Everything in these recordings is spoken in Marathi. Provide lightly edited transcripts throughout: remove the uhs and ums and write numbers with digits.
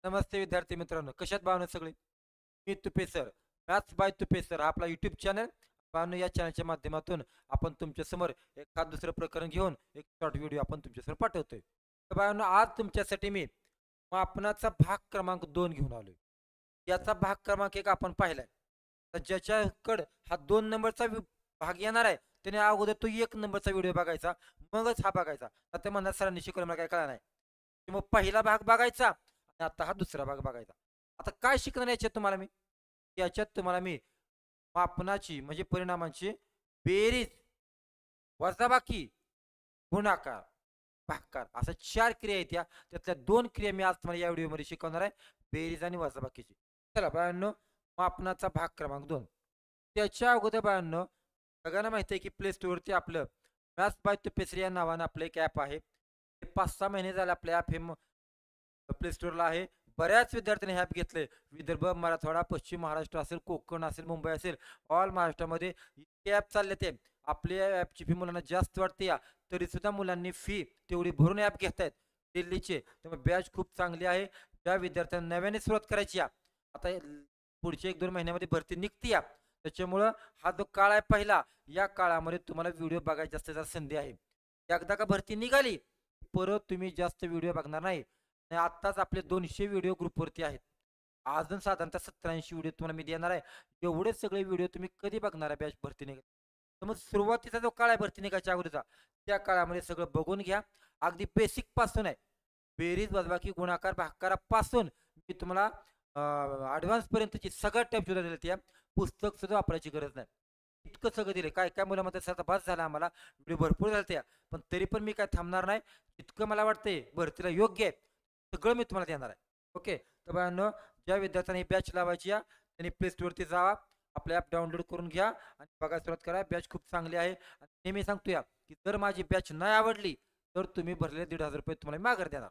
नमस्ते विद्यार्थी मित्रांनो, कशात भावना सगळे? मी Tupe sir, maths by Tupe sir हा आपला यूट्यूब चॅनल. भावना या चॅनलच्या माध्यमातून आपण तुमच्या समोर एखाद दुसरं प्रकरण घेऊन एक शॉर्ट व्हिडिओ आपण तुमच्या समोर पाठवतोय. तर भावना आज तुमच्यासाठी मी मापनाचा भाग क्रमांक 2 घेऊन आलोय. याचा भाग क्रमांक 1 आपण पाहिलाय. तर ज्याच्याकडं हा 2 नंबरचा भाग येणार आहे, त्याने अगोदर तो 1 नंबरचा व्हिडिओ बघायचा, मगच हा बघायचा. आता म्हणणार सरांनी शिकवलं मला काही कळलं नाही. मग पहिला भाग बघायचा आणि आता हा दुसरा भाग बघायचा. आता काय शिकणार याच्यात तुम्हाला मी? याच्यात तुम्हाला मी मापनाची म्हणजे परिणामांची बेरीज, वजाबाकी, गुणाकार, भागाकार अशा 4 क्रिया आहेत या. त्यातल्या 2 क्रिया मी आज तुम्हाला या व्हिडिओमध्ये शिकवणार आहे. बेरीज आणि वजाबाकीची. चला बाळांनो, मापनाचा भाग क्रमांक 2. त्याच्या अगोदर बाळांनो, सगळ्यांना माहिती आहे की प्ले स्टोअरवरती आपलं मॅथ्स बाय तुपेसरी या नावानं आपलं एक ॲप आहे. 5-6 महिने झाले आपलं ॲप हे प्ले स्टोअरला आहे. बऱ्याच विद्यार्थ्यांनी हे ॲप घेतलंय. विदर्भ, मराठवाडा, पश्चिम महाराष्ट्र असेल, कोकण असेल, मुंबई असेल, ऑल महाराष्ट्रामध्ये इतके ॲप चालले ते. आपल्या ॲपची फी मुलांना जास्त वाटते या, तरीसुद्धा मुलांनी फी तेवढी भरून ॲप घेतायत दिल्लीचे. त्यामुळे बॅच खूप चांगली आहे. ज्या विद्यार्थ्यांना नव्याने सुरुवात करायची आहे, आता पुढच्या 1-2 महिन्यामध्ये भरती निघते आहे. त्याच्यामुळं हा जो काळ आहे पहिला, या काळामध्ये तुम्हाला व्हिडिओ बघायची जास्तीत जास्त संधी आहे. एकदा का भरती निघाली, परत तुम्ही जास्त व्हिडिओ बघणार नाही. आणि आत्ताच आपले 200 व्हिडिओ ग्रुपवरती आहेत. अजून साधारणतः 70-80 व्हिडिओ तुम्हाला मी देणार आहे. एवढे सगळे व्हिडिओ तुम्ही कधी बघणार आहे बॅच भरती निघत. तर मग सुरुवातीचा जो काळ आहे भरती निघायच्या अगोदरचा, त्या काळामध्ये सगळं बघून घ्या. अगदी बेसिक पासून आहे. बेरीज, वजाबाकी, गुणाकार, भागाकारापासून मी तुम्हाला ॲडव्हान्स पर्यंतची सगळ्या टाईप सुद्धा दिलेत आहे. पुस्तक सुद्धा वापरायची गरज नाही. इतकं सगळं दिलंय. काय-काय मुलं म्हणतात, "सर आता बस झालं आम्हाला, व्हिडिओ भरपूर झाले." पण तरी पण मी काय थांबणार नाही. इतकं मला वाटतंय भरतीला योग्य आहे, सगळं मी तुम्हाला देणार आहे. ओके. तर बाळांनो, ज्या विद्यार्थ्यांनी बॅच लावायची आहे, त्यांनी प्ले स्टोअरवरती जावा, आपलं ॲप डाउनलोड करून घ्या आणि बघायला सुरुवात करा. बॅच खूप चांगली आहे आणि नेहमी सांगतो या, की जर माझी बॅच नाही आवडली, तर तुम्ही भरलेले ₹1,500 तुम्हाला माघार देणार.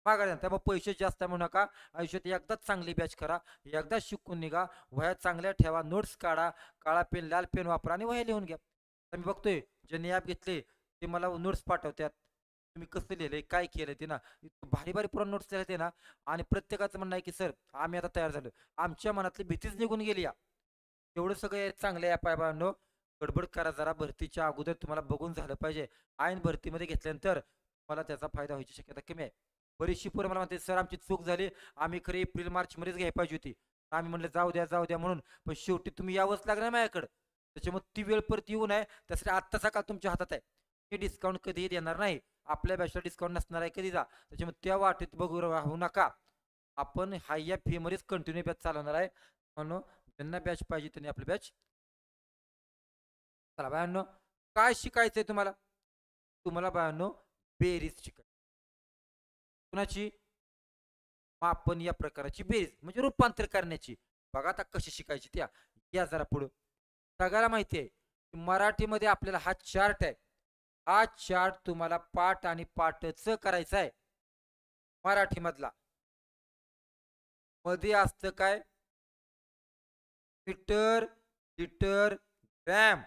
माघार देणार. त्यामुळे पैसे जास्त म्हणू नका. आयुष्यात एकदाच चांगली बॅच करा. एकदाच शिकून निघा. वह्या चांगल्या ठेवा, नोट्स काढा, काळा पेन, लाल पेन वापरा आणि वह्या लिहून घ्या. आता मी बघतोय ज्यांनी ॲप घेतले, ते मला नोट्स पाठवतात. तुम्ही कसं लिहिलंय, काय केलंय ते ना, इतकं भारी-भारी पुरा नोट्स लिहिल्या ते ना. आणि प्रत्येकाचं म्हणणं आहे, की "सर, आम्ही आता तयार झालो." आमच्या मनातली भीतीच निघून गेली या. एवढं सगळे चांगले ॲप आहे बाळांनो. गडबड करा जरा. भरतीच्या अगोदर तुम्हाला बघून झालं पाहिजे. ऐन भरतीमध्ये घेतल्यानंतर तुम्हाला त्याचा फायदा व्हायची शक्यता कमी आहे. बरीचशी पोरं मला म्हणते, "सर, आमची चूक झाली. आम्ही खरी एप्रिल-मार्चमध्येच घ्यायला पाहिजे होती." आम्ही म्हटलं, "जाऊ द्या, जाऊ द्या" म्हणून. पण शेवटी तुम्ही यावंच लागणार माझ्याकडं. त्याच्यामुळे ती वेळ परत येऊ नये, त्यासाठी आत्ताचा काळ तुमच्या हातात आहे. मी डिस्काउंट कधीही देणार नाही. आपल्या बॅचला डिस्काउंट नसणार आहे कधी जा. त्याच्यामुळे त्या वाटेत बघू राहू नका. आपण या फीमध्येच कंटिन्यू बॅच चालवणार आहे. म्हणून ज्यांना बॅच पाहिजे त्यांनी आपली बॅच. चला बाळांनो, काय शिकायचंय तुम्हाला? तुम्हाला बाळांनो बेरीज शिकायची. कुणाची? मापन या प्रकाराची बेरीज म्हणजे रूपांतर करण्याची. बघा आता कशी शिकायची त्या. या जरा पुढं. सगळ्याला माहिती आहे, की मराठीमध्ये आपल्याला हा चार्ट आहे. हा चार्ट तुम्हाला पाठ आणि पाठच करायचा आहे. मराठीमधला. मध्ये असतं काय? Metre, litre, gram.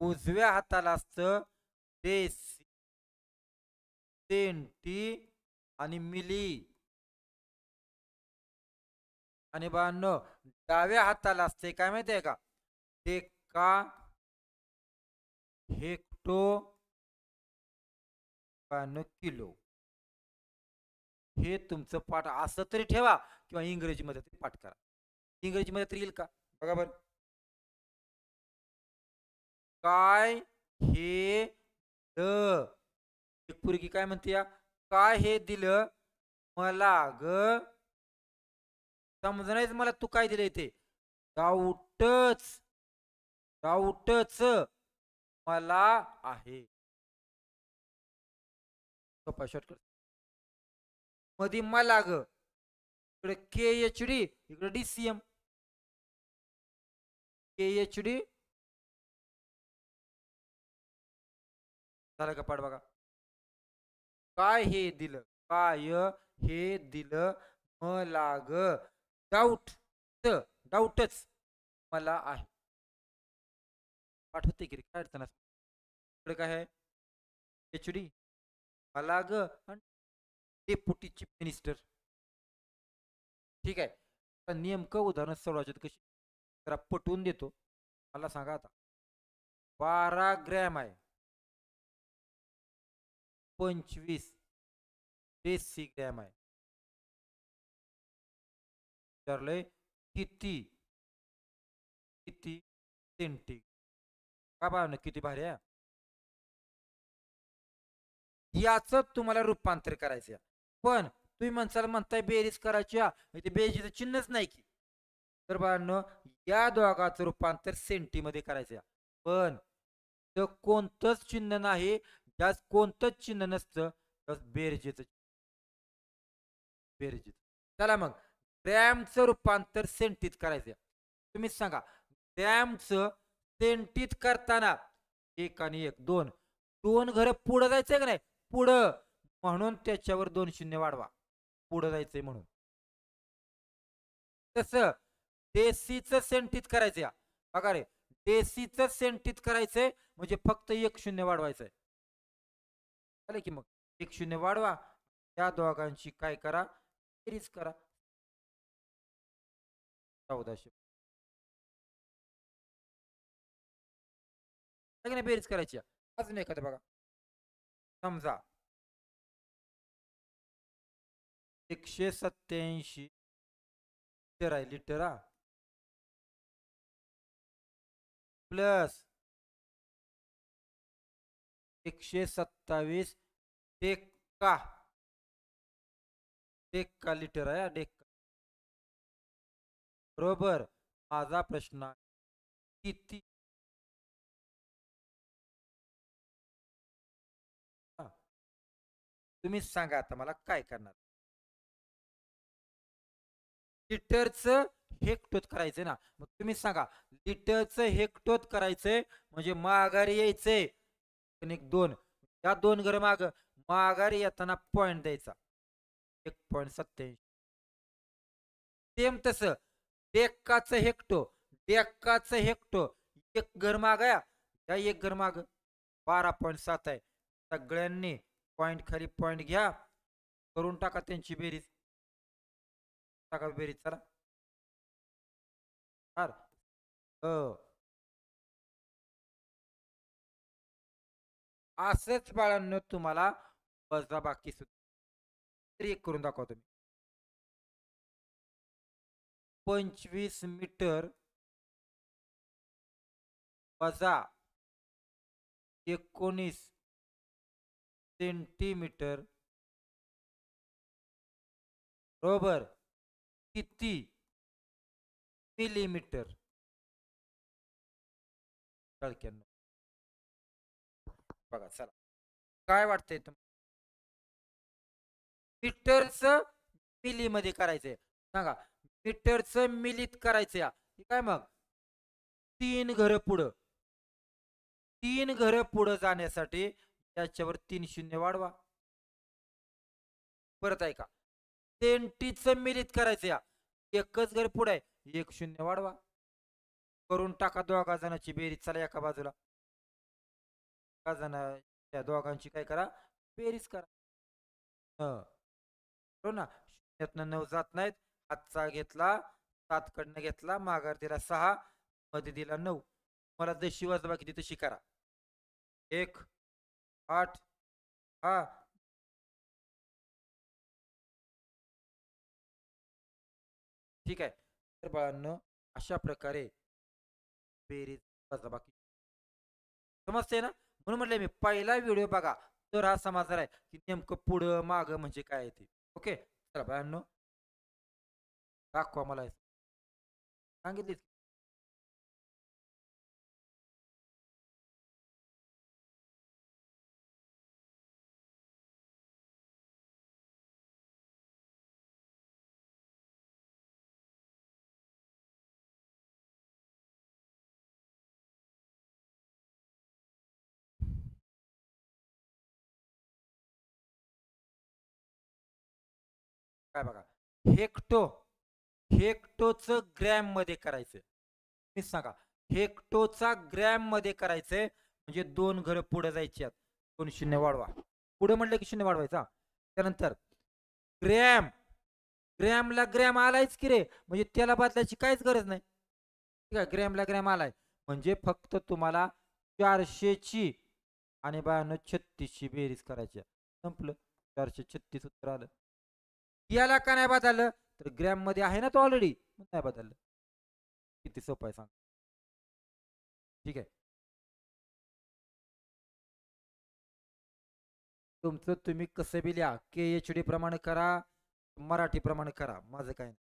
उजव्या हाताला असतं डेसी, सेंटी आणि मिली. आणि बाळांनो, डाव्या हाताला असते काय माहितीये का? डेका, हेक्टो, बाळांनो किलो. हे तुमचं पाठ असं तरी ठेवा किंवा इंग्रजीमध्ये तरी पाठ करा. इंग्रजीमध्ये तरी येईल का? बघा बरं. काय हे द एक पोरगी काय म्हणते या? काय हे दिलं मला ग? समजणारच मला तू काय दिलंय ते. डाऊटच, डाऊटच मला आहे. सोपा शॉर्टकट. मधी मला ग. इकडे KHD, इकडे DCM. KHD झालं का पाठ बघा. काय हे दिलं? काय हे दिलं मला ग? डाऊट, डाऊटच मला आहे. पाठ होते की रे, काय अडचण असते. इकडे काय आहे? HD मला ग आणि डेप्युटी चीफ मिनिस्टर. ठीक आहे. आता नेमकं उदाहरण सोडवायचं कशी जरा पटवून देतो. मला सांगा आता 12 ग्रॅम आहे 25 डेसिग्रॅम आहे. विचारलंय किती किती सेंटी का बा किती भारी आहे. याचं तुम्हाला रूपांतर करायचं पण तुम्ही म्हणताय बेरीज करायची ते बेरीजचं चिन्हच नाही की. तर बाळांनो या दोघांचं रूपांतर सेंटीमध्ये करायचं पण तर कोणतंच चिन्ह नाही ज्यात कोणतंच चिन्ह नसतं तर बेरजेचं बेरजेच. चला मग ग्रॅमचं रूपांतर सेंटीत करायचं तुम्हीच सांगा. ग्रॅमचं सेंटीत करताना एक आणि एक दोन दोन घर पुढं जायचंय का नाही पुढं म्हणून त्याच्यावर 2 शून्य वाढवा पुढं जायचंय म्हणून. तसं देसीचं सेंटीत करायचं बघा रे देसीचं सेंटीत करायचंय म्हणजे फक्त 1 शून्य वाढवायचंय. चालेल की मग 1 शून्य वाढवा या दोघांची काय करा बेरीज करा 1400 नाही बेरीज करायची. अजून एखादं बघा समजा 187 लिटर आहे litre plus 127 Deccan Deccan litre आहे डेक्का. बरोबर. माझा प्रश्न किती तुम्ही सांगा आता मला काय करणार. लिटरचं हेक्टोत करायचंय ना मग तुम्ही सांगा लिटरचं हेक्टोत करायचंय म्हणजे माघारी यायचंय पण एक दोन या दोन घर माघारी येताना पॉइंट द्यायचा 1.87. सेम तस डेक्काचं हेक्टो डेक्काचं हेक्टो एक घर माग या एक घर माग 12.7 आहे. सगळ्यांनी पॉइंट खाली पॉइंट घ्या करून टाका त्यांची बेरीज टाका बेरीज चला. असंच बाळांनो तुम्हाला वजा बाकी सुद्धा एक करून दाखवा तुम्ही 25 मीटर वजा 19 सेंटीमीटर बरोबर किती मिलीमीटर. कळक्यांना बघा चला काय वाटतंय तुम्हाला मीटरचं मिलीमध्ये करायचंय सांगा मीटरचं मिलीत करायचंय काय मग 3 घर पुढं जाण्यासाठी त्याच्यावर 3 शून्य वाढवा. परत आहे का सेंटीचं मिलीत करायचं एकच घर पुढे आहे 1 शून्य वाढवा करून टाका दोघा जणांची बेरीज चला एका बाजूला एका जणा त्या दोघांची काय करा बेरीज करा. हो ना शून्यातनं 9 जात नाहीत हातचा घेतला 7 कडनं घेतला माघार दिला 6 मध्ये दिला 9 मला जशी वजबाकी ती तशी करा 1 8 हा ठीक आहे. तर बाळांनो अशा प्रकारे बेरीज वजाबाकी समजते ना म्हणून म्हटलं मी पहिला व्हिडिओ बघा तर हा समाचार आहे की नेमकं पुढं माग म्हणजे काय ते. ओके चला बाळांनो दाखवा मला सांगितली काय बघा हेक्टो हेक्टोचं ग्रॅम मध्ये करायचं मी सांगा हेक्टोचा ग्रॅम मध्ये करायचंय म्हणजे 2 घर पुढे जायचे 2 शून्य वाढवा पुढे म्हटलं की शून्य वाढवायचा त्यानंतर ग्रॅम ग्रॅमला ग्रॅम आलायच की रे, म्हणजे त्याला बदलायची काहीच गरज नाही. ठीक आहे, ग्रॅमला ग्रॅम आलाय म्हणजे फक्त तुम्हाला 400ची आणि 9236ची बेरीज करायची. संपलं. 436 उत्तर आलं. याला का नाही बदललं, तर ग्रॅम मध्ये आहे ना तो ऑलरेडी, नाही बदललं. किती सोपं आहे सांग. ठीक आहे, तुमचं तुम्ही कसं बी लिहा, KHD प्रमाणे करा, मराठी प्रमाणे करा, माझं काय नाही.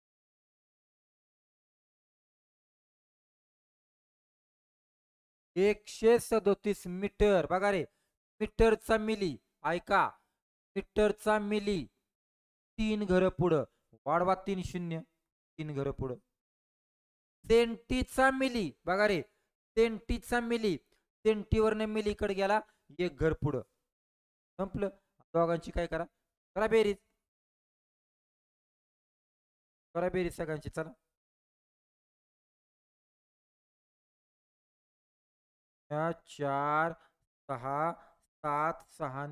137 बघा रे, मीटरचा मिली, ऐका, मीटरचा मिली 3 घरं पुढं, वाढवा 3 शून्य, 3 घरं पुढं. सेंटीचा मिली बघा रे, सेंटीचा मिली, सेंटीवरनं मिलीकडे गेला 1 घर पुढं. संपलं. दोघांची काय करा, करा बेरीज, करा बेरीज सगळ्यांची, चला. 4 6 7 6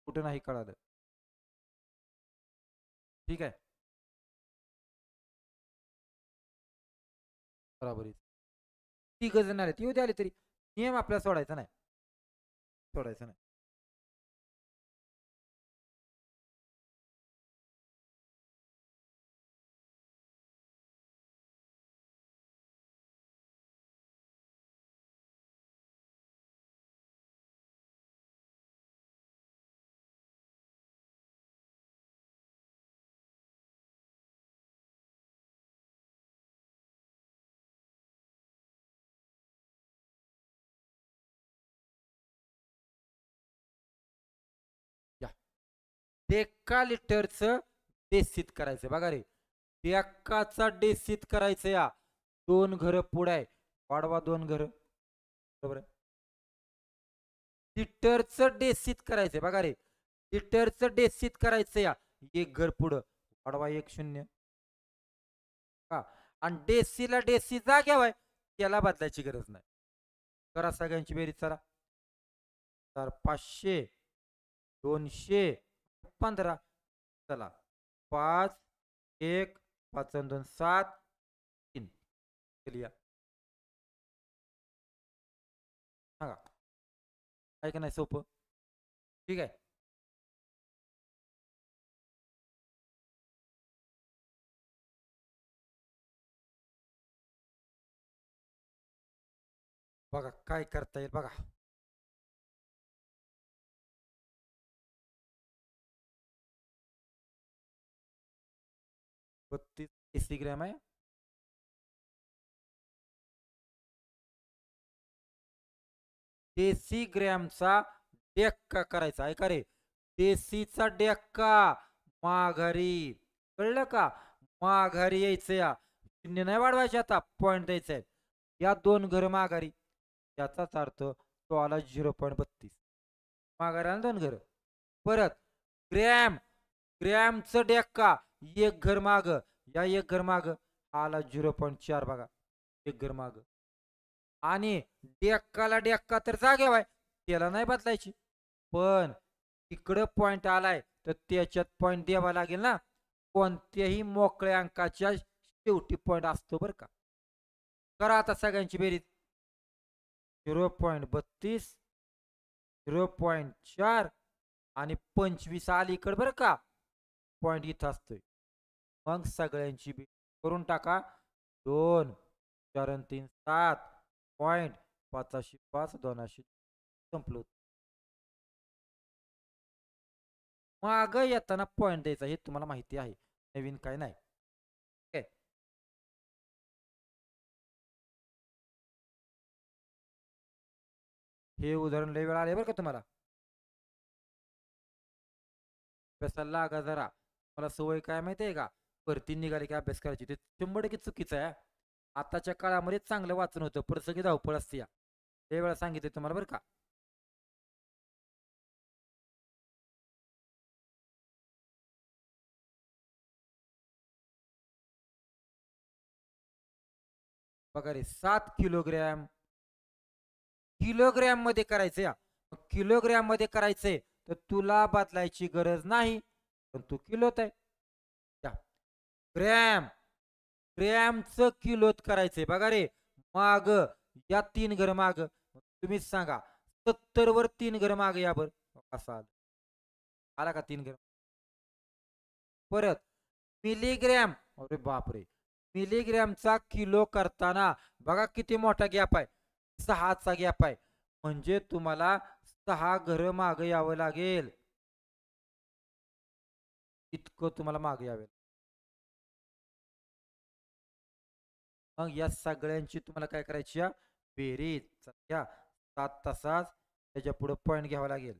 कुठं नाही कळालं. ठीक आहे, बरोबर. ती गजन आले, ती उद्या आली तरी नियम आपल्याला सोडायचा नाही, सोडायचा नाही. या डेक्का लिटरचं डेसित करायचं बघा रे, डेक्काचा डेसित करायचं या. 2 घरं पुढे आहे, वाढवा 2 घरं, बरोबर आहे. लिटरचं डेसित करायचंय बघा रे, लिटरचं डेसित करायचं या. 1 घर पुढं, वाढवा 1 शून्य, का. आणि डेसीला डेसी जाग्यावर त्याला बदलायची गरज नाही. करा सगळ्यांची बेरीज, चला. तर 500 215, चला. 5 1 5 2 7 3, लिहा. सांगा, आहे का नाही सोपं. ठीक आहे, बघा काय करता येईल बघा. 32 AC ग्रॅम आहे. ग्रॅमचा डेक्का करायचा आहे का रे, देसीचा डेक्का माघारी, कळलं का. माघारी यायचं या, शून्य नाही वाढवायचे, आता पॉईंट द्यायचा आहे. या 2 घर माघारी, याचाच अर्थ तो आला 0.32. माघारी आला 2 घर. परत ग्रॅम, ग्रॅमचं डेक्का 1 घर माग, या 1 घर माग आला 0.4 बघा, 1 घर माग. आणि डेक्काला डेक्का तर जागेवाय, त्याला नाही बदलायची, पण इकडं पॉइंट आलाय तर त्याच्यात पॉइंट द्यावा लागेल ना. कोणत्याही मोकळ्या अंकाच्या शेवटी पॉइंट असतो बरं का. करा आता सगळ्यांची बेरीज. 0.32, 0.4 आणि 25 अलीकडे बरं का, पॉइंट इथं असतोय. मग सगळ्यांची बेरीज करून टाका. 2 4 3 7 पॉइंट 505 200, संपलो. माग येताना पॉइंट द्यायचा हे तुम्हाला माहिती आहे, नवीन काय नाही. हे उदाहरण लय वेळा आले बरं का तुम्हाला, अभ्यासाला लागा जरा. मला सवय काय माहितीये का, भरती निघाली की अभ्यास करायची, ते 100% चुकीचं आहे. आताच्या काळामध्ये चांगलं वाचन होतं, परत धावपळ असते या. ते वेळा सांगितले तुम्हाला बरं का. बघा रे, 7 किलोग्रॅम, किलोग्रॅम मध्ये करायचं या. किलोग्रॅम मध्ये करायचंय तर तुला बदलायची गरज नाही, पण तू किलोत आहे. ग्रॅम ग्रॅमचं किलोत करायचंय बघा रे. माग या 3 घर माग तुम्हीच सांगा. 70 वर 3 घर माग या बर. असा आला का 3 घर. परत मिलीग्रॅम. अरे बापरे. मिलीग्रॅमचा किलो करताना बघा किती मोठा गॅप आहे. 6चा गॅप आहे. म्हणजे तुम्हाला 6 घर माग यावं लागेल. इतकं तुम्हाला माग यावे. मग या सगळ्यांची तुम्हाला काय करायची आहे बेरीज घ्या. 7 तासाच त्याच्या पुढे पॉईंट घ्यावा लागेल.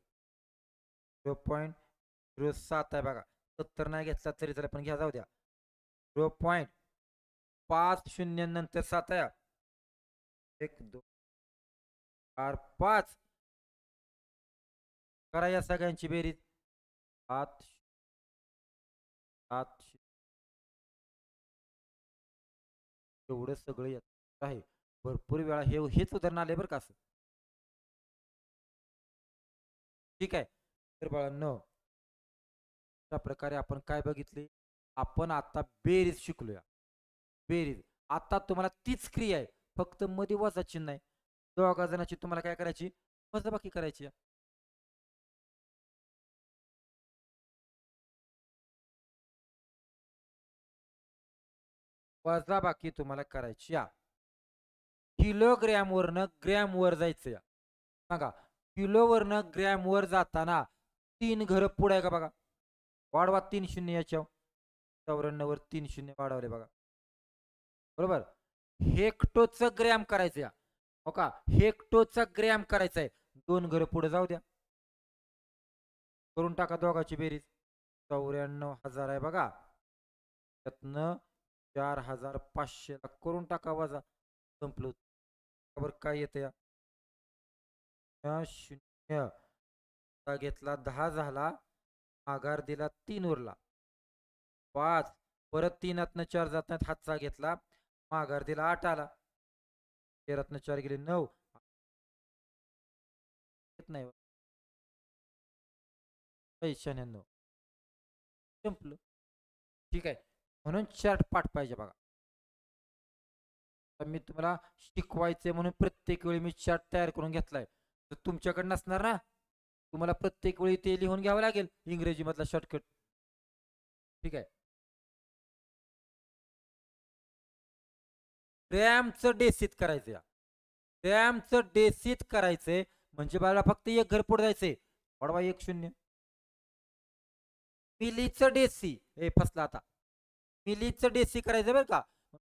0.07 आहे बघा. 70 नाही घेतला तरी त्याला पण घ्या जाऊ द्या. 0.50 नंतर 7 आहे. 1 2 4 5 करा या सगळ्यांची बेरीज. 7 7 एवढं सगळं येत आहे. भरपूर वेळा हेच उदाहरण आले बरं का असं. ठीक आहे. तर बाळांनो अशा प्रकारे आपण काय बघितले. आपण आता बेरीज शिकलोया. बेरीज आता तुम्हाला तीच क्रिया आहे, फक्त मध्ये वजा चिन्ह आहे. दोघा जणांची तुम्हाला काय करायची वजाबाकी करायची. वजाबाकी तुम्हाला करायची. किलोग्रॅम वरनं ग्रॅम वर जायचं या. बघा किलो वरनं ग्रॅम वर जाताना 3 घर पुढे आहे का बघा. वाढवा 3 शून्य याच्या 94 वर 3 शून्य वाढवले बघा. बरोबर. हेक्टोचं ग्रॅम करायचं या. हो का हेक्टोचा ग्रॅम करायचा आहे. 2 घर पुढे जाऊ द्या. करून टाका दोघाची बेरीज. 94,000 आहे बघा. त्यातनं 4,500 करून टाका वजा. संपलं. बरं काय येतं या. शून्य घेतला 10 झाला. माघार दिला 3 उरला. 5 परत 3 4 जात नाहीत. हातचा घेतला माघार दिला 8 आला. 13 4 गेले 9 येत नाही. 96 संपलं. ठीक आहे. म्हणून चार्ट पाठ पाहिजे बघा. मी तुम्हाला शिकवायचे म्हणून प्रत्येक वेळी मी चार्ट तयार करून घेतलाय. तर तुमच्याकडे नसणार ना. तुम्हाला प्रत्येक वेळी ते लिहून घ्यावं लागेल इंग्रजी मधला शॉर्टकट. ठीक आहे. ग्रॅमचं डेसित करायचं. ग्रॅमचं डेसित करायचंय म्हणजे मला फक्त एक घर पुढे जायचंय. वाढवा 1 0. मिलीचं डेसी हे फसलं आता. मिलीचं डेसी करायचं बरं का.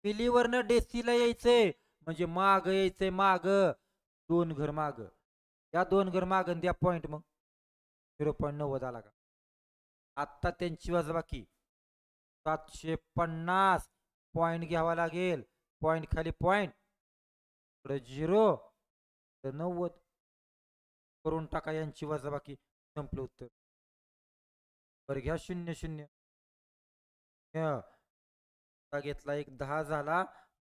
मिलीवरनं डेसीला यायचंय म्हणजे माग यायचंय माग 2 घर माग. या 2 घर माग द्या पॉइंट मग 0.90 आला का. आत्ता त्यांची वजाबाकी 750 पॉइंट घ्यावा लागेल. पॉइंट खाली पॉइंट 0 90 करून टाका यांची वजाबाकी. संपलं उत्तर. बरं घ्या 0 0 घेतला 1 10 झाला.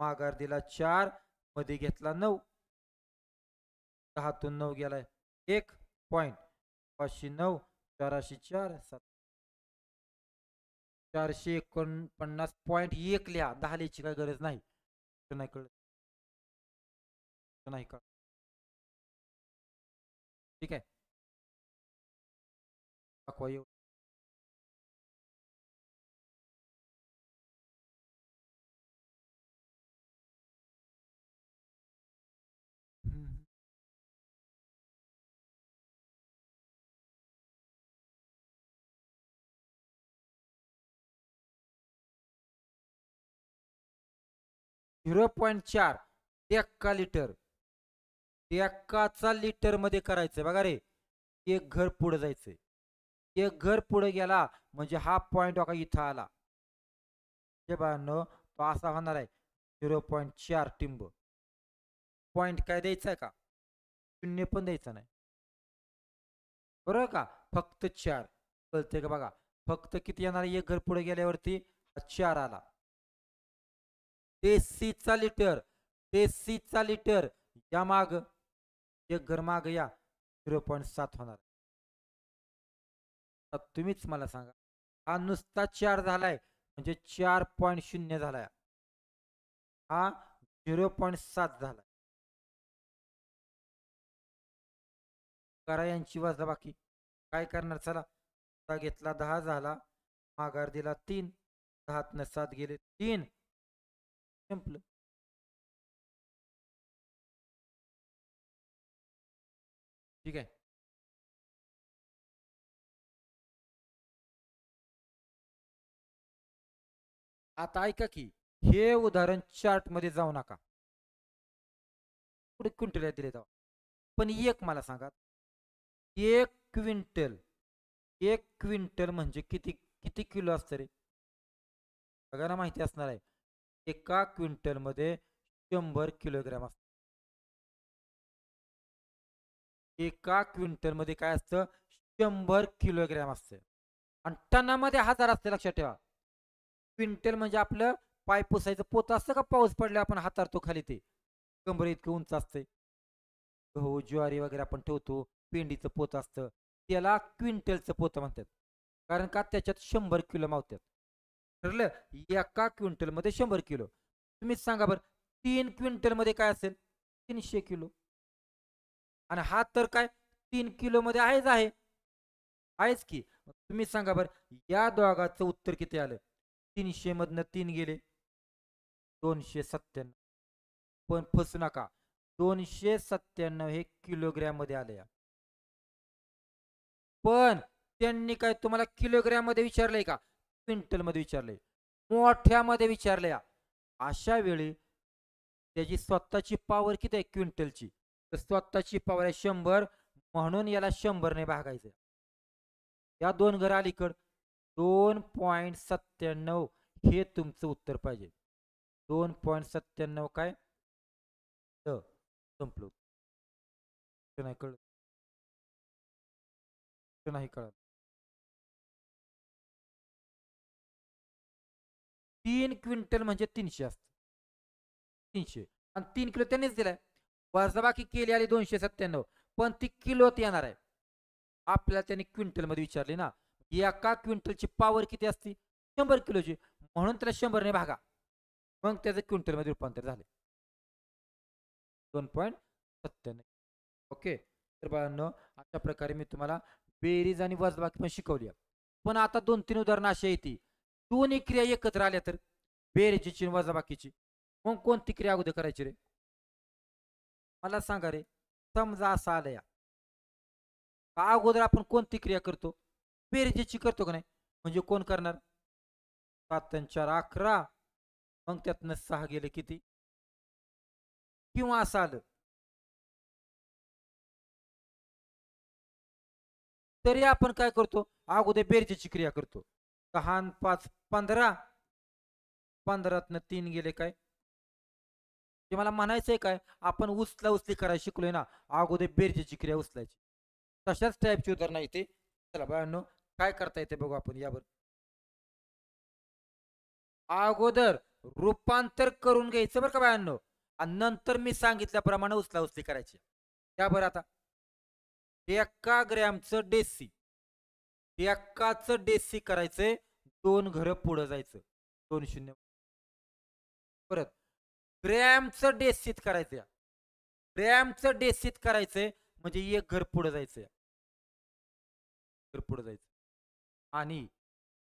माघार दिला 4 मध्ये घेतला 9. 10तून 9 गेलाय 1 पॉइंट. 509 404 7 449.1 लिहा. 10 लिहायची काही गरज नाही. नाही कळत नाही का. ठीक आहे. दाखवा येऊ. हम्म. 0.4 एक्का लिटर. एक्काचा लिटर मध्ये करायचंय बघा रे. एक घर पुढे जायचंय. एक घर पुढे गेला म्हणजे हा पॉइंट बघा इथं आला. तो असा होणार आहे 0.4 टिंब. पॉइंट काय द्यायचा आहे का शून्य पण द्यायचा नाही. बरोबर का. फक्त 4 कळते का बघा. फक्त किती येणार एक घर पुढे गेल्यावरती 4 आला. देसीचा लिटर. देसीचा लिटर या माग एक घर माग या 0.7 होणार. आता तुम्हीच मला सांगा, हा नुसता 4 झालाय म्हणजे 4.0 झालाय. हा 0.7 झाला. करा यांची वजाबाकी. काय करणार चला. आता घेतला 10 झाला. माघार दिला 3. 10तनं 7 गेले 3. संपलं. ठीक आहे. आता ऐका की हे उदाहरण चार्ट मध्ये जाऊ नका. पुढे क्विंटल दिले जाऊ. पण एक मला सांगा, एक क्विंटल एक क्विंटल म्हणजे किती किती किलो असतं रे? सगळ्यांना माहिती असणार आहे. एका क्विंटल मध्ये 100 किलोग्रॅम असतं. एका क्विंटल मध्ये काय असतं? 100 किलोग्रॅम असतं. आणि टनामध्ये 1000 असते, लक्षात ठेवा. क्विंटल म्हणजे आपलं पाय पुसायचं पोत असतं का, पाऊस पडले आपण हातारतो खाली, ते कंबर इतकं उंच असते. गहू ज्वारी वगैरे आपण ठेवतो, पेंडीचं पोत असतं, त्याला क्विंटलचं पोत म्हणतात. कारण का त्याच्यात 100 किलो मावतात. ठरलं. एका क्विंटल मध्ये 100 किलो. तुम्हीच सांगा बरं, 3 क्विंटल मध्ये काय असेल? 300 किलो. आणि हा तर काय 3 किलो मध्ये आहेच आहेच की. तुम्ही सांगा बरं, या दोघाचं उत्तर किती आलं? 300 मधनं 3 गेले 297. पण फसू नका, 297 हे किलोग्रॅम मध्ये आले. पण त्यांनी काय तुम्हाला किलोग्रॅम मध्ये विचारलंय का? क्विंटल मध्ये विचारलंय, मोठ्यामध्ये विचारलंय. अशा वेळी त्याची स्वतःची पॉवर किती आहे क्विंटलची? तर स्वतःची पॉवर आहे 100, म्हणून याला 100 ने भागायचं. या दोन घर अलीकड 2.97 हे तुमचं उत्तर पाहिजे. 2.97 काय? संपलो. नाही कळत, नाही कळत. 3 क्विंटल म्हणजे 300 असत. 300 आणि 3 किलो त्यांनीच दिलाय. वजाबाकी केली आली 297, पण ती किलोत येणार आहे. आपल्याला त्यांनी क्विंटल मध्ये विचारली ना. एका क्विंटलची पॉवर किती असते? 100 किलोची, म्हणून त्याला 100 ने भागा, मग त्याचं क्विंटल मध्ये रूपांतर झाले. 2.97. ओके. तर बाळांनो, अशा प्रकारे मी तुम्हाला बेरीज आणि वजाबाकी पण शिकवली. पण आता 2-3 उदाहरणं अशी येते, दोन्ही क्रिया एकत्र आल्या तर, बेरीजची वजाबाकीची, मग कोणती क्रिया अगोदर करायची रे? मला सांगा रे. समजा असं आलं या, अगोदर आपण कोणती क्रिया करतो? बेरजेची करतो का नाही? म्हणजे कोण करणार? 7 आणि 4 11, मग त्यातनं 6 गेले किती? किंवा असं आलं तरी आपण काय करतो? अगोदर बेरजेची क्रिया करतो. 6 आणि 5 15, 15तनं 3 गेले काय? ते मला म्हणायचंय काय, आपण उचला उचली करायला शिकलोय ना, अगोदर बेरजेची क्रिया उचलायची. तशाच टाईपची उदाहरणं इथे. चला बाळांनो, काय करता येते बघू आपण यावर. अगोदर रूपांतर करून घ्यायचं बरं का बाळांनो, आणि नंतर मी सांगितल्याप्रमाणे उचला उचली करायची. त्यावर आता एका ग्रॅमचं डेसी, एकाचं डेसी करायचंय, 2 घरं पुढं जायचं, 2 शून्य. परत ग्रॅमचं डेसीत करायचंय, ग्रॅमचं डेसीत करायचंय म्हणजे 1 घर पुढं जायचंय, घर पुढं जायचं. आणि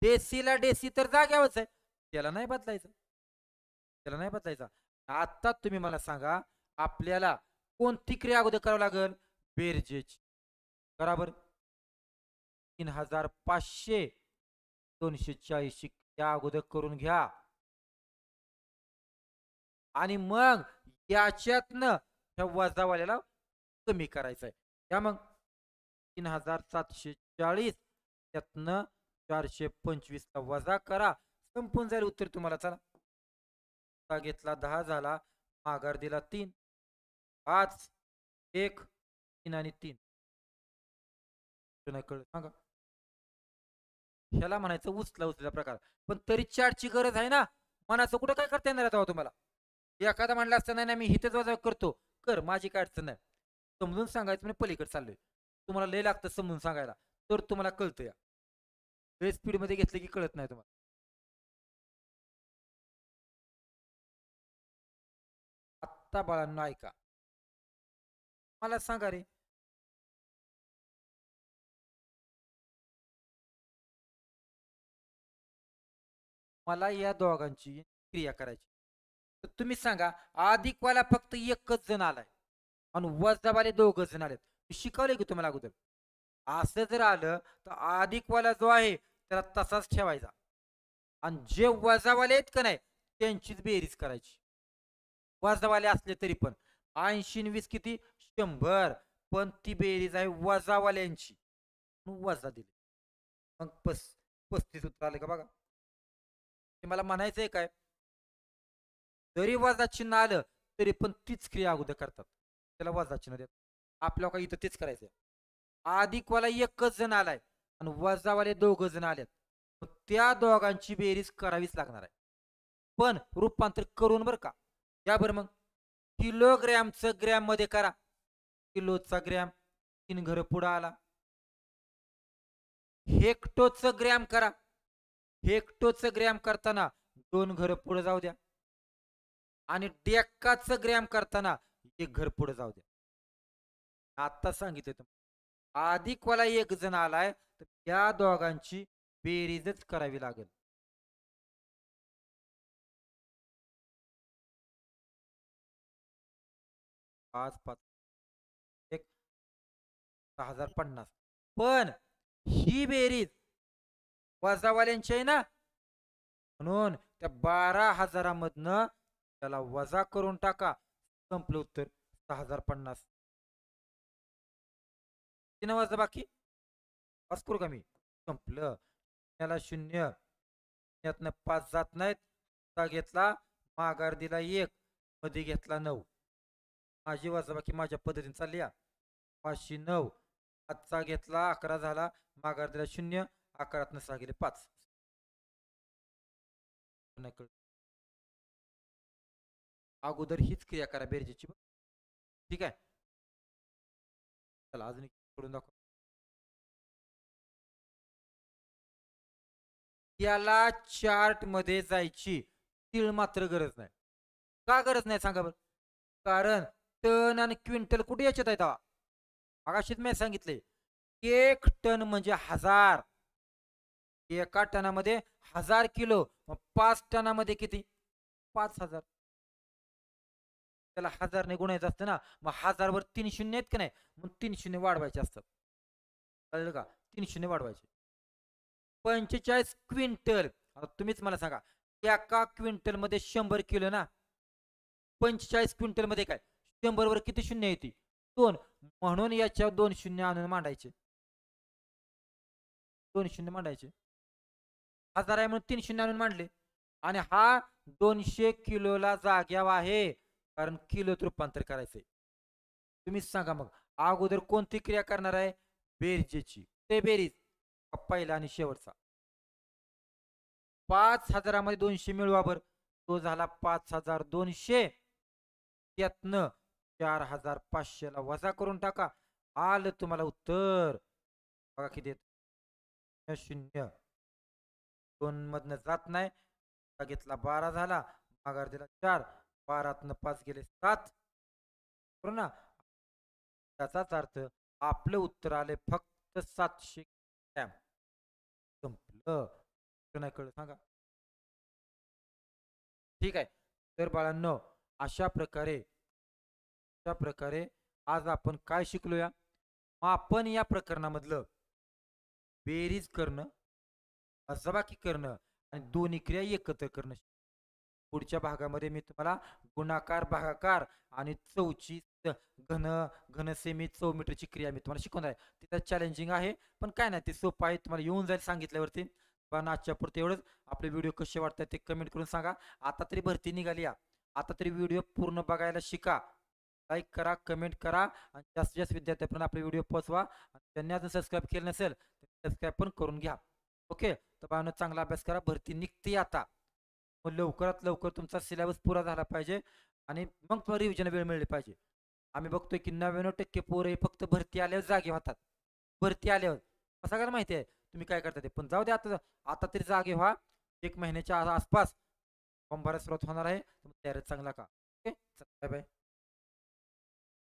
डेसीला डेसी तर जाग्यावरच आहे, त्याला नाही बदलायचं, त्याला नाही बदलायचा. आता तुम्ही मला सांगा, आपल्याला कोणती क्रिया अगोदर करावं लागेल? बेरजेची. बरोबर. 3500 240 त्या अगोदर करून घ्या, आणि मग याच्यातनं ह्या वजावाल्याला कमी करायचंय. त्या मग 3740 त्यातनं 425 चा वजा करा, संपून जाईल उत्तर तुम्हाला. चला, घेतला 10 झाला, माघार दिला 3. 5 1 3 आणि 3. नाही कळलं सांगा. ह्याला म्हणायचं उचला उचल्या प्रकार. पण तरी चार्टची गरज आहे ना, मनाचं कुठं काय करता येणार आहे तुम्हाला? एखादा म्हणला असता नाही मी हिथेच वजा करतो, कर, माझी काय अडचण नाही. समजून सांगायचं म्हणजे पलीकडे चाललोय. तुम्हाला लय लागतं समजून सांगायला, तर तुम्हाला कळतं या. स्पीड मध्ये घेतलं की कळत नाही तुम्हाला. आत्ता बाळांनो ऐका, मला सांगा रे, मला या दोघांची क्रिया करायची. तर तुम्ही सांगा, अधिकवाला फक्त एकच जण आलाय आणि वजावाले दोघ जण आलेत. शिकवलंय की तुम्हाला अगोदर. असं जर आलं तर अधिकवाला जो आहे त्याला तसाच ठेवायचा आणि जे वजावाले आहेत का नाही त्यांचीच बेरीज करायची. वजावाले असले तरी पण 80 आणि 20 किती 100, पण ती बेरीज आहे वजावाल्यांची, वजा दिली. मग 35 उत्तर आले का बघा. हे मला म्हणायचंय काय, जरी वजा चिन्ह आलं तरी पण तीच क्रिया अगोदर करतात, त्याला वजा चिन्ह देतात. आपल्याला काही इथं तेच करायचंय. अधिकवाला एकच जण आलाय आणि वजावाले दोघ जण आलेत, त्या दोघांची बेरीज करावीच लागणार आहे. पण रूपांतर करून बरं का. या बरं मग किलोग्रॅमचं ग्रॅम मध्ये करा. किलोचा ग्रॅम 3 घर पुढं आला. हेक्टोचं ग्रॅम करा. हेक्टोचं ग्रॅम करताना 2 घर पुढे जाऊ द्या आणि डेक्काचं ग्रॅम करताना 1 घर पुढे जाऊ द्या. आता सांगितलं तुम्हाला, अधिकवाला एक जण आलाय तर त्या दोघांची बेरीजच करावी लागेल. 5 5 1 6050. पण ही बेरीज वजावाल्यांची आहे ना, म्हणून त्या 12,000 त्याला वजा करून टाका. संपलं उत्तर 6050. तीन वजा बाकी पास करू का मी, संपलं. त्याला 0 यातनं 5 जात नाहीत. घेतला माघार दिला 1, मध्ये घेतला 9. माझी वजाबाकी माझ्या पद्धतीने चालली. 509 5चा घेतला 11 झाला, माघार दिला 0, 11तनं 6 गेले 5. अगोदर हीच क्रिया करा बेरजेची. ठीक आहे, चला अजून एक करून दाखव. याला चार्ट मध्ये जायची तीळ मात्र गरज नाही. का गरज नाही सांगा बरं. कारण टन आणि क्विंटल कुठे याच्यात आहेत. आगाशीच मी सांगितले 1 टन म्हणजे 1000. एका टनामध्ये 1000 किलो, मग 5 टनामध्ये किती 5000. त्याला 1000 ने गुणायचं असतं ना, मग 1000 वर 3 शून्य आहेत का नाही, मग 3 शून्य वाढवायचे असतात. कळलं का, 3 शून्य वाढवायचे. 45 क्विंटल. आता तुम्हीच मला सांगा, एका क्विंटल मध्ये 100 किलो ना, 45 क्विंटल मध्ये काय 100 वर किती शून्य येते 2, म्हणून याच्यावर 2 शून्य आणून मांडायचे. 2 शून्य मांडायचे. 1000 आहे म्हणून 3 शून्य आणून मांडले. आणि हा 200 किलोला जाग्यावर आहे, कारण किलोत रूपांतर करायचंय. तुम्हीच सांगा मग अगोदर कोणती क्रिया करणार आहे, बेरजेची. ते बेरीज पहिला आणि शेवटचा. 5000 मध्ये 200 मिळवा बर, तो झाला 5200. त्यातनं 4500 ला वजा करून टाका. आलं तुम्हाला उत्तर बघा किती 0. 2 मधनं जात नाही, घेतला 12 झाला, माघार दिला 4, 12तनं 5 गेले 7. बरोबर ना. त्याचाच अर्थ आपलं उत्तर आले फक्त 700 ग्रॅम. संपलं. नाही कळलं सांगा. ठीक आहे, तर बाळांनो अशा प्रकारे आज आपण काय शिकलोया. आपण या प्रकरणामधलं बेरीज करणं, वजाबाकी करणं आणि दोन्ही क्रिया एकत्र करणं. पुढच्या भागामध्ये मी तुम्हाला गुणाकार, भागाकार आणि चौची घन घनसेमी चौमीटरची क्रिया मी तुम्हाला शिकवणार आहे. तिथं चॅलेंजिंग आहे, पण काय नाही, ते सोपं आहे, तुम्हाला येऊन जाईल सांगितल्यावरती. पण आजच्या पुरते एवढंच. आपले व्हिडिओ कसे वाटतात ते कमेंट करून सांगा. आता तरी भरती निघाली, आता तरी व्हिडिओ पूर्ण बघायला शिका. लाईक करा, कमेंट करा आणि जास्तीत जास्त विद्यार्थ्यांपर्यंत आपले व्हिडिओ पोहोचवा. त्यांनी अजून सबस्क्राईब केलं नसेल तर सबस्क्राईब पण करून घ्या. ओके, तर बाळांनो चांगला अभ्यास करा. भरती निघते आता, मग लवकरात लवकर तुमचा सिलेबस पुरा झाला पाहिजे आणि मग तुम्हाला रिव्हिजन वेळ मिळली पाहिजे. आम्ही बघतोय की 99% पोरं फक्त भरती आल्यावर जागे होतात. भरती आल्यावर कसं काय माहिती आहे, तुम्ही काय करता ते. पण जाऊ दे, आता आता तरी जागे व्हा. 1 महिन्याच्या आसपास फॉर्म भरायला सुरुवात होणार आहे. तर तयारी चांगला का. Okay, bye bye.